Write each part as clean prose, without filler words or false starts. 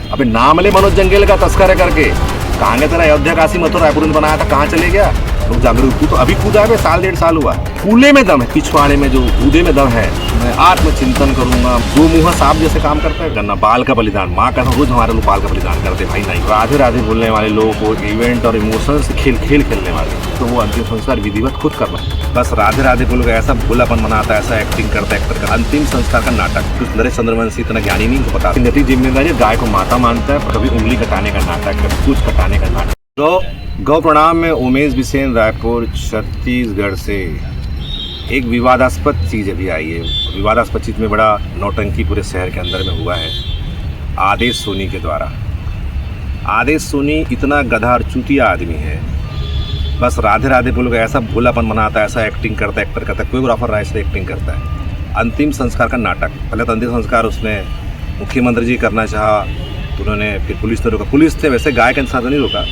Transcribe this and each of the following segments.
अबे नाम ले मनोज जंगेल का तस्करे करके। कहाँ गया तेरा अयोध्या काशी मथुरा रायपुर में बनाया था, कहाँ चले गया? लोग जागरूक, तू तो अभी कूदा है, साल 1.5 साल हुआ। कूले में दम है, पिछवाड़े में जो कूदे में दम है। मैं आत्मचिंतन करूंगा। दो मुँह सांप जैसे काम करता है करना। बाल का बलिदान, माँ का रोज हमारे लोग बाल का बलिदान करते भाई। नहीं, राधे राधे बोलने वाले लोगों को इवेंट और इमोशन से खेलने वाले, तो वो अंतिम संस्कार विधिवत खुद करना। बस राधे राधे बोल के ऐसा भोलापन मनाता है, ऐसा एक्टिंग करता है एक्टर का। अंतिम संस्कार का नाटक कुछ नरेश चंद्रवंशी इतना ज्ञानी नहीं को पता। नैतिक जिम्मेदारी गाय को माता मानता है, कभी उंगली कटाने का नाटक, कभी कुछ कटाने का नाटक। तो गौ प्रणाम में उमेश बिसेन, रायपुर छत्तीसगढ़ से। एक विवादास्पद चीज़ अभी आई है। विवादास्पद चीज़ में बड़ा नौटंकी पूरे शहर के अंदर में हुआ है आदेश सोनी के द्वारा। आदेश सोनी इतना गधा और चूतिया आदमी है, बस राधे राधे बोल के ऐसा भोलापन मनाता है, ऐसा एक्टिंग करता है एक्टर करता है। कोरियोग्राफर राय से एक्टिंग करता है। अंतिम संस्कार का नाटक, पहले तो अंतिम संस्कार उसने मुख्यमंत्री जी करना चाहा, तो उन्होंने फिर पुलिस ने रोका। पुलिस थे वैसे, गाय के साथ नहीं रोका,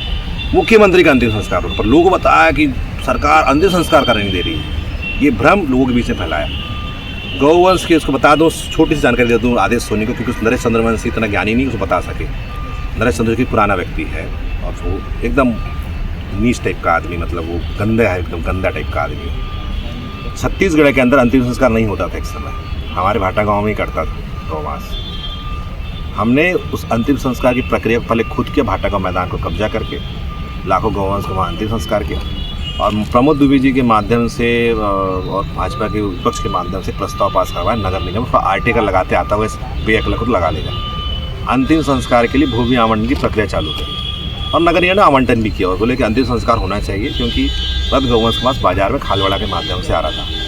मुख्यमंत्री का अंतिम संस्कार पर लोगों को बताया कि सरकार अंतिम संस्कार करने नहीं दे रही है। ये भ्रम लोगों के बीच में फैलाया। गौवंश की उसको बता दो, छोटी सी जानकारी दे दूँ आदेश सोनी को, क्योंकि नरेश चंद्रवंशी इतना ज्ञानी नहीं उसको बता सके। नरेश चंद्रवंशी पुराना व्यक्ति है और वो एकदम नीच टाइप का आदमी, मतलब वो गंदा है, एकदम गंदा टाइप का आदमी। छत्तीसगढ़ के अंदर अंतिम संस्कार नहीं होता था एक समय, हमारे भाटा गाँव में ही करता था गौवास। हमने उस अंतिम संस्कार की प्रक्रिया को पहले खुद किया, भाटा का मैदान को कब्जा करके लाखों गौवंश को वहाँ अंतिम संस्कार किया। और प्रमोद दुबे जी के माध्यम से और भाजपा के विपक्ष के माध्यम से प्रस्ताव पास करवाया नगर निगम, उसका आर्टिकल लगाते आता हुआ बेअकल खुद लगा लेगा। अंतिम संस्कार के लिए भूमि आवंटन की प्रक्रिया चालू करी और नगर निगम ने आवंटन भी किया और बोले कि अंतिम संस्कार होना चाहिए, क्योंकि रद्द गौवंश के पास बाजार में खालवाड़ा के माध्यम से आ रहा था।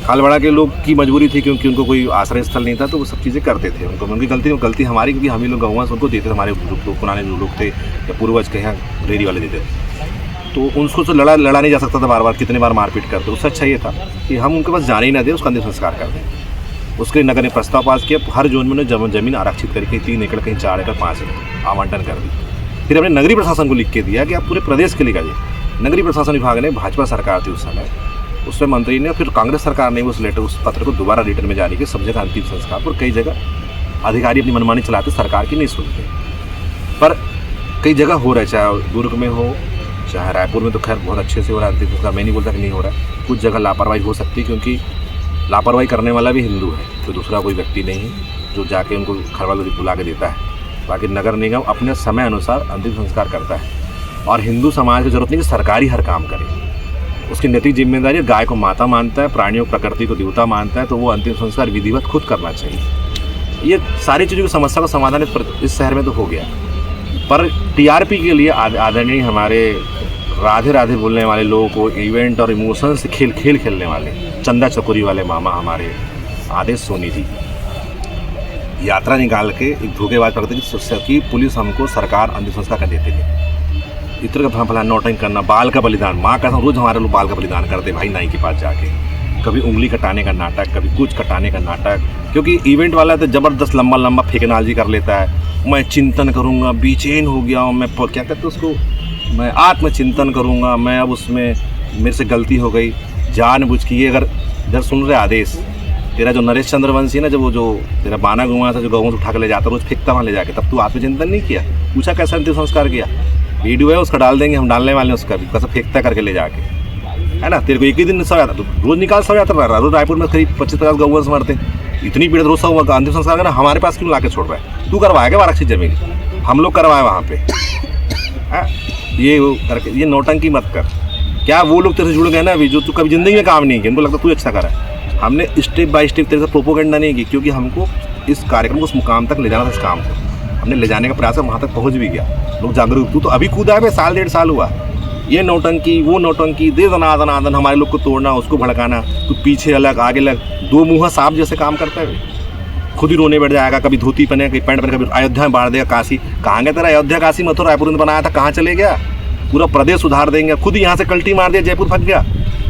खालवाड़ा के लोग की मजबूरी थी, क्योंकि उनको कोई आश्रय स्थल नहीं था, तो वो सब चीज़ें करते थे। उनकी गलती हमारी, क्योंकि हम ही लोग गौवंश उनको देते थे। हमारे पुराने जो लोग थे या पूर्वज के यहाँ डेयरी वाले देते थे, तो उनको तो लड़ा नहीं जा सकता था बार बार, कितने बार मारपीट करते। उससे अच्छा ये था कि हम उनके पास जाने ही ना दें, उसका अंतिम संस्कार कर दें। उसके नगर ने प्रस्ताव पास किया, हर जोन में जमीन आरक्षित करके 3 एकड़, कहीं 4 एकड़, 5 एकड़ आवंटन कर दी। फिर हमने नगरीय प्रशासन को लिख के दिया कि आप पूरे प्रदेश के लिए करिए। नगरीय प्रशासन विभाग ने, भाजपा सरकार थी उस समय, उसमें मंत्री ने, फिर कांग्रेस सरकार ने उस पत्र को दोबारा रिटर्न में जारी किया। सब जगह अंतिम संस्कार पर, कई जगह अधिकारी अपनी मनमानी चलाते, सरकार की नहीं सुनते, पर कई जगह हो रहा है, चाहे दुर्ग में हो चाहे रायपुर में, तो खैर बहुत अच्छे से हो रहा है अंतिम संस्कार। मैं नहीं बोलता कि नहीं हो रहा है, कुछ जगह लापरवाही हो सकती है, क्योंकि लापरवाही करने वाला भी हिंदू है, कोई दूसरा कोई व्यक्ति नहीं जो जाके उनको खरवाल बुला के देता है। बाकी नगर निगम अपने समय अनुसार अंतिम संस्कार करता है और हिंदू समाज की जरूरत नहीं कि सरकारी हर काम करे। उसकी नैतिक जिम्मेदारी, गाय को माता मानता है, प्राणियों प्रकृति को देवता मानता है, तो वो अंतिम संस्कार विधिवत खुद करना चाहिए। ये सारी चीज़ों की समस्या का समाधान इस शहर में तो हो गया, पर टीआरपी के लिए आदरणीय हमारे राधे राधे बोलने वाले लोगों को इवेंट और इमोशन से खेलने वाले चंदा चकोरी वाले मामा हमारे आदेश सोनी जी यात्रा निकाल के एक धोखेबाज करते कि पुलिस हमको सरकार अंतिम संस्कार कर देते थे। इतना का भला नौटंकी करना, बाल का बलिदान, माँ का रोज हमारे लोग बाल का बलिदान करते भाई नाई के पास जाके। कभी उंगली कटाने का नाटक, कभी कुछ कटाने का नाटक, क्योंकि इवेंट वाला तो ज़बरदस्त लंबा फेकनालजी कर लेता है। मैं चिंतन करूँगा, बेचैन हो गया हूँ मैं, क्या कहते उसको, मैं आत्मचिंतन करूँगा, मैं अब उसमें मेरे से गलती हो गई जानबूझ के। ये अगर इधर सुन रहे आदेश, तेरा जो नरेश चंद्रवंशी ना, जब वो जो तेरा बाना घुमा था, जो गौवंश उठा कर ले जाता, रोज फेंकता वहाँ ले जाके, तब तू आत्मचिंतन नहीं किया? पूछा कैसा अंतिम संस्कार किया? वीडियो है उसका, डाल देंगे, हम डालने वाले हैं उसका भी, कैसा फेंकता करके ले जाके, है ना। तेरे को एक ही दिन सौ जाता, तो रोज निकाल सौ जाता रहा। रोज रायपुर में करीब 25-50 गौवंश मरते, इतनी पीड़ित रोज सौ अंतिम संस्कार करना हमारे पास क्यों ला के छोड़ रहा है? तू करवाएगा आरक्षित जमीन, हम लोग करवाए वहाँ पे। ये करके ये नौटंकी मत कर। क्या वो लोग तेरे से जुड़ गए ना अभी, जो तू कभी ज़िंदगी में काम नहीं किया, उनको लगता तू अच्छा करा है। हमने स्टेप बाय स्टेप तेरे से प्रोपोगेंडा नहीं की, क्योंकि हमको इस कार्यक्रम को उस मुकाम तक ले जाना था। इस काम को हमने ले जाने का प्रयास, वहाँ तक पहुँच भी गया। लोग जागरूक, तू तो अभी कूदा है, साल 1.5 साल हुआ। ये नौटंकी वो नौटंकी, दे दनादन हमारे लोग को तोड़ना, उसको भड़काना, तू पीछे अलग आगे अलग, दो मुँह सांप जैसे काम करता है। खुद ही रोने बैठ जाएगा, कभी धोती पहने, कभी पैंट पहने, कभी अयोध्या में बांट देगा। काशी, कहाँ गया तेरा अयोध्या काशी मथुरा रायपुर में बनाया था, कहाँ चले गया? पूरा प्रदेश सुधार देंगे, खुद ही यहाँ से कल्टी मार दिया, जयपुर फंस गया।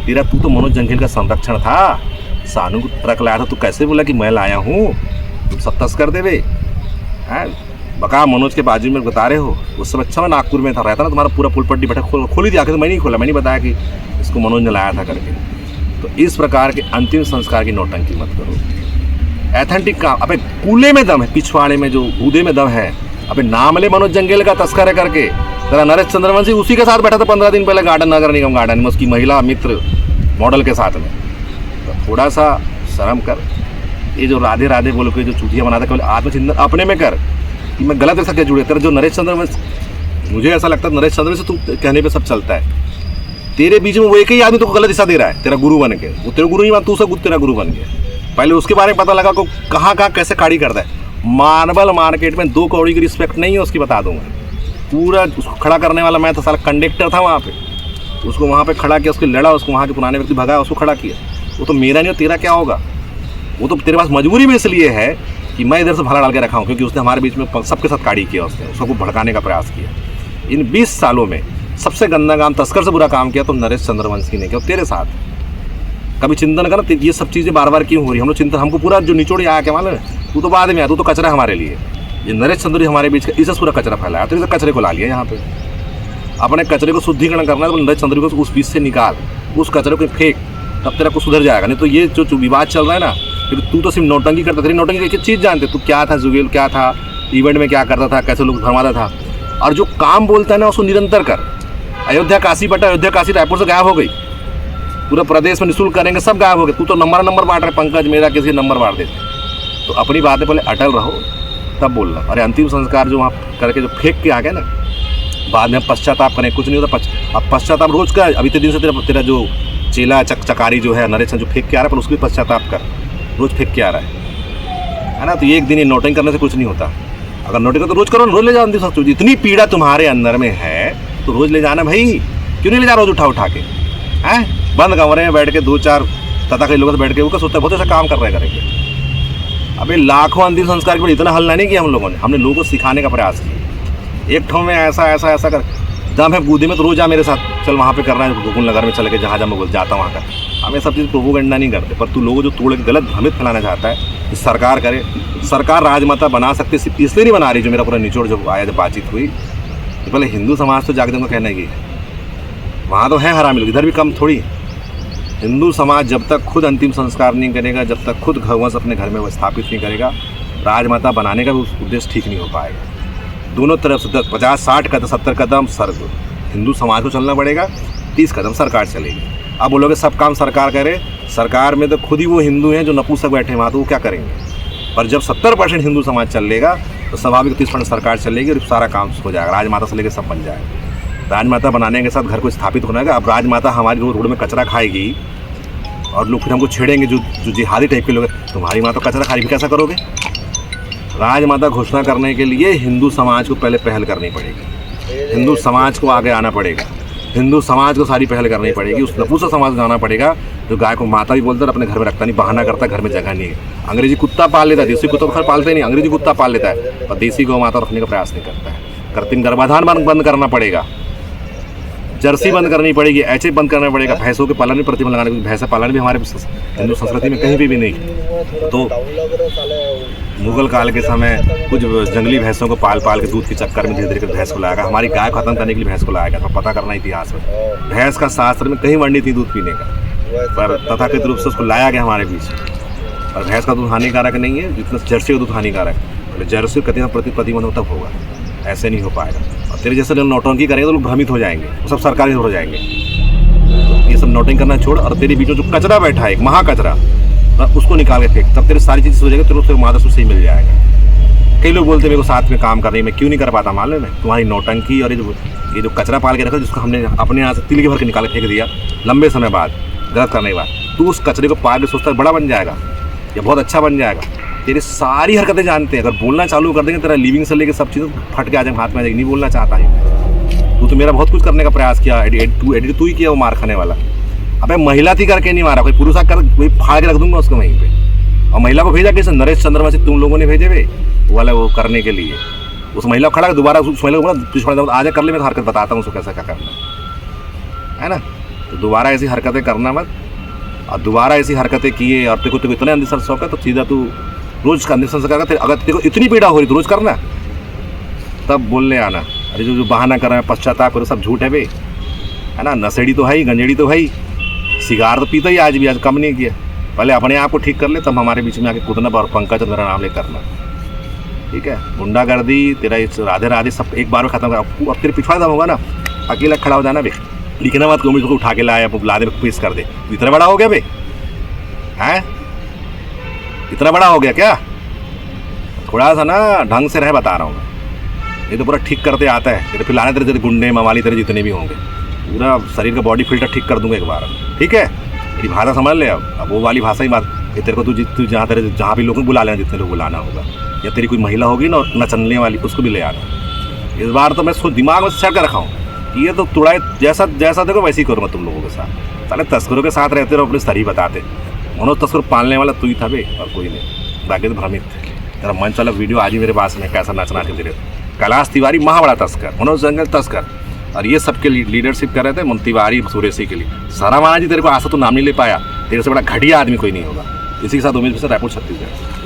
तेरा तू तो मनोज जंगेल का संरक्षण था, सानू को ट्रक लाया था, तू कैसे बोला कि मैं लाया हूँ? तुम सब तस्कर दे बे, हैं? बका मनोज के बाजू में बता रहे हो। उस समय अच्छा मैं नागपुर में था, रहता ना, तुम्हारा पूरा पुल पट्टी बैठा खोली थी आके, तो मैं नहीं खोला, मैं नहीं बताया कि इसको मनोज ने लाया था करके। तो इस प्रकार के अंतिम संस्कार की नौटंकी मत करो। एथेंटिक काम, अबे कूले में दम है, पिछवाड़े में जो कूदे में दम है, अबे नाम ले मनोज जंगेल का तस्करे करके, तेरा नरेश चंद्रवंशी उसी के साथ बैठा था 15 दिन पहले गार्डन, नगर निगम गार्डन में, उसकी महिला मित्र मॉडल के साथ में। तो थोड़ा सा शर्म कर। ये जो राधे राधे बोल के जो चूतिया बनाता है, केवल आत्मचिंतन अपने में कर कि मैं गलत ऐसा क्या जुड़े। तेरा जो नरेश चंद्रवंशी, मुझे ऐसा लगता है नरेश चंद्रवंशी तू कहने पे सब चलता है, तेरे बीच में वो एक ही आदमी तो गलत दिशा दे रहा है तेरा गुरु बन के। वो तेरा गुरु नहीं मान, तू सब तेरा गुरु बन गया। पहले उसके बारे में पता लगा को कहाँ कहाँ कैसे काड़ी करता है। मार्बल मार्केट में 2 कौड़ी की रिस्पेक्ट नहीं है उसकी, बता दूंगा। पूरा उसको खड़ा करने वाला मैं था, साला कंडक्टर था वहाँ पे, उसको वहाँ पे खड़ा किया, उसके लड़ा, उसको वहाँ के पुराने व्यक्ति भगाया, उसको खड़ा किया। वो तो मेरा नहीं हो, तेरा क्या होगा? वो तो तेरे पास मजबूरी में इसलिए है कि मैं इधर से भला डाल के रखा हूँ, क्योंकि उसने हमारे बीच में सबके साथ काड़ी किया, उसने उसको भड़काने का प्रयास किया। इन 20 सालों में सबसे गंदा काम, तस्कर से बुरा काम किया तो नरेश चंद्रवंशी ने किया तेरे साथ। कभी चिंतन करना, ये सब चीज़ें बार बार क्यों हो रही? हम लोग चिंतन, हमको पूरा जो निचोड़ आया क्या मालूम है, तू तो बाद में आया, तू तो कचरा हमारे लिए। ये नरेश चंद्रवंशी हमारे बीच का इसे पूरा कचरा फैलाया, तो इसे कचरे को ला लिया यहाँ पे। अपने कचरे को शुद्धिकरण करना है तो नरेश चंद्रवंशी को उस बीच से निकाल, उस कचरे को फेंक, तब तेरा कुछ सुधर जाएगा। नहीं तो ये जो विवाद चल रहा है ना, क्योंकि तू तो सिर्फ नौटंकी करता, तेरी नौटंकी एक चीज़ जानते, तू क्या था जुगेल, क्या था इवेंट में, क्या करता था, कैसे लोग भरमाता था। और जो काम बोलता है ना उसको निरंतर कर। अयोध्या काशी बटा, अयोध्या काशी रायपुर से गायब हो गई, पूरा प्रदेश में निःशुल्क करेंगे, सब गायब हो गए। तू तो नंबर बांट रहे, पंकज मेरा किसी नंबर बांट देते। तो अपनी बातें पहले अटल रहो तब बोलना। अरे अंतिम संस्कार जो वहाँ करके जो फेंक के आ गए ना, बाद में पश्चाताप करें, कुछ नहीं होता। अब पश्चाताप रोज का, अभी ते दिन से तेरा जो चेला चकारी जो है नरेश जो फेंक के आ रहा है, पर उसके भी पश्चाताप कर, रोज फेंक के आ रहा है ना। तो एक दिन ये नोटिंग करने से कुछ नहीं होता। अगर नोटिंग तो रोज करो, रोज ले जाओ अंतिम संस्कार। इतनी पीड़ा तुम्हारे अंदर में है तो रोज ले जाना भाई, क्यों नहीं ले जा रोज उठा के हैं? बंद कमरे में बैठ के 2-4 तथा कई लोगों से बैठ के वो सोचते बहुत ऐसा काम कर रहे करेंगे। अबे लाखों अंतिम संस्कार के इतना हल नहीं किया हम लोगों ने, हमने लोगों को सिखाने का प्रयास किया। एक ठों में ऐसा कर दम है बूंदी में तो रोज आ मेरे साथ, चल वहाँ पे करना है, गोकुल नगर में चल के जहाँ मैं जाता हूँ वहाँ का। हमें सब चीज़ प्रोपोगेंडा नहीं करते, पर तू लोगों जो तोड़ के गलत भ्रमित फैलाना चाहता है कि सरकार करे। सरकार राजमाता बना सकती इसलिए नहीं बना रही, जो मेरा पूरा निचोड़ जब आया, जब बातचीत हुई तो पहले हिंदू समाज तो जाके तुमको कहना ही, वहाँ तो है हरामी लोग, इधर भी कम थोड़ी। हिंदू समाज जब तक खुद अंतिम संस्कार नहीं करेगा, जब तक खुद गौवंश अपने घर में स्थापित नहीं करेगा, राजमाता बनाने का भी उद्देश्य ठीक नहीं हो पाएगा। दोनों तरफ से 50-60 कदम 70 कदम हिंदू समाज को चलना पड़ेगा, 30 कदम सरकार चलेगी। अब बोलोगे सब काम सरकार करे, सरकार में तो खुद ही वो हिंदू हैं जो नपुंसक बैठे हैं वहाँ, तो वो क्या करेंगे? पर जब 70% हिंदू समाज चल लेगा तो स्वाभाविक 30% सरकार चलेगी और सारा काम हो जाएगा, राजमाता से लेकर सब बन जाएगा। राजमाता बनाने के साथ घर को स्थापित होना है। अब राजमाता हमारी रोड में कचरा खाएगी और लोग फिर हमको छेड़ेंगे, जो जिहादी टाइप के लोग हैं, तुम्हारी माँ तो कचरा खाएगी, कैसा करोगे? राजमाता घोषणा करने के लिए हिंदू समाज को पहले पहल करनी पड़ेगी, हिंदू समाज को आगे आना पड़ेगा, हिंदू समाज को सारी पहल करनी पड़ेगी। उस नपुंसक समाज को जाना पड़ेगा जो गाय को माता भी बोलता है, अपने घर में रखता नहीं, बहाना करता है घर में जगह नहीं है। अंग्रेजी कुत्ता पाल लेता है, देसी कुत्ता तो खैर पालते नहीं, अंग्रेजी कुत्ता पाल लेता है, पर देसी गौ माता रखने का प्रयास नहीं करता है। कृत्रिम गर्भाधान बंद करना पड़ेगा, जर्सी बंद करनी पड़ेगी, ऐसे बंद करना पड़ेगा, भैंसों के पालन में प्रतिबंध लगाने, क्योंकि भैंसा पालन भी हमारे हिंदू संस्कृति में कहीं भी नहीं। तो मुगल काल के समय कुछ जंगली भैंसों को पाल के दूध के चक्कर में धीरे धीरे भैंस को लाया, हमारी गाय खत्म करने के लिए भैंस को लाया गया। तो पता करना इतिहास में, भैंस का शास्त्र में कहीं वर्णित नहीं दूध पीने का, पर तथाकथित रूप से उसको लाया गया हमारे बीच। और भैंस का दूध हानिकारक नहीं है जितना जर्सी का दूध हानिकारक है। जर्सी कति प्रतिबंध तब होगा, ऐसे नहीं हो पाएगा। और तेरे जैसे लोग नौटंकी करेंगे तो लोग भ्रमित हो जाएंगे, वो सब सरकारी हो जाएंगे। तो ये सब नौटंकी करना छोड़ और तेरे बीच में जो कचरा बैठा है, एक महाकचरा, उसको निकाल के फेंक, तब तेरे सारी चीज़ हो जाएगी, तेरे मादर से ही मिल जाएगा। कई लोग बोलते हैं मेरे को साथ में काम करने में क्यों नहीं कर पाता, मालूम है तुम्हारी नौटंकी और ये जो कचरा पाल के रखा, जिसको हमने अपने यहाँ से तिल के भर के निकाल के फेंक दिया लंबे समय बाद, गलत करने के बाद, तू उस कचरे को पाल के सोचता है बड़ा बन जाएगा या बहुत अच्छा बन जाएगा। तेरे सारी हरकतें जानते हैं, अगर बोलना चालू कर देंगे तेरा लिविंग से लेकर सब चीज़ें फट के आ जाएंगे, हाथ में आ जाएगी, नहीं बोलना चाहता है। तू तो मेरा बहुत कुछ करने का प्रयास किया, एडिट तू ही किया वो मार खाने वाला। अबे महिला थी करके नहीं मारा, कोई पुरुष कर कोई फाड़ के रख दूंगा उसको वहीं पे। और महिला को भेजा कैसे? नरेश चंद्रवंशी तुम लोगों ने भेजे वे वो वाला वो करने के लिए। उस महिला को खड़ा दोबारा उस महिला को आज कर ले, मैं हरकत बताता हूँ उसको कैसा क्या करना है ना। तो दोबारा ऐसी हरकतें करना मत, और दोबारा ऐसी हरकतें किए और तेरे को इतने अंधेर शौक है तो सीधा तू रोज का अंधेर संस्कार कर। अगर तेरे को इतनी पीड़ा हो रही तो रोज करना, तब बोलने आना। अरे जो बहाना कर रहे हैं, पश्चाताप करो, सब झूठ है बे, है ना। नशेड़ी तो है ही, गंजेड़ी तो है ही, सिगार तो पीता ही आज भी, आज कम नहीं किया। पहले अपने आप को ठीक कर ले, तब हमारे बीच में आके कूदना और पंकज मेरा नाम ले करना। ठीक है, गुंडागर्दी तेरा इस राधे राधे सब एक बार में खत्म कर। अब तेरे पिछवाड़ा दम होगा ना, अकेला खड़ा हो जाना बे, लिखना मत मुझको उठा के लाया ला दे पेश कर दे। इतना बड़ा हो गया बे, हैं इतना बड़ा हो गया क्या? थोड़ा सा ना ढंग से रह, बता रहा हूँ। ये तो पूरा ठीक करते आता है, तेरे फिर लाने तेरे गुंडे मवाली तेरे जितने भी होंगे, पूरा शरीर का बॉडी फिल्टर ठीक कर दूंगा एक बार, ठीक है? तेरी भाषा समझ ले। अब वो वाली भाषा ही बात कि तेरे को तू जहाँ भी लोगों को बुला लेना, जितने लोग बुलाना होगा, या तेरी कोई महिला होगी ना नचने वाली, उसको भी ले आना। इस बार तो मैं सोच दिमाग में सेट कर रखा हूँ कि ये तो तुड़ाए जैसा देखो वैसे ही करूँगा तुम लोगों के साथ। साले तस्करों के साथ रहते रहो, अपने सही बताते। मनोज तस्कर पालने वाला तू ही था बे, और कोई नहीं, बाकी तो भ्रमित थे। तेरा मंच वाला वीडियो आज ही मेरे पास में, कैसा नचना के तेरे। कैलाश तिवारी महाबड़ा तस्कर, मनोज जंगल तस्कर, और ये सबके लीडरशिप कर रहे थे मन तिवारी सुरेशी के लिए। सारा महाराज जी तेरे को आशा तो नाम नहीं ले पाया, तेरे से बड़ा घटिया आदमी कोई नहीं होगा। इसी के साथ उम्मीद से रायपुर छत्तीसगढ़।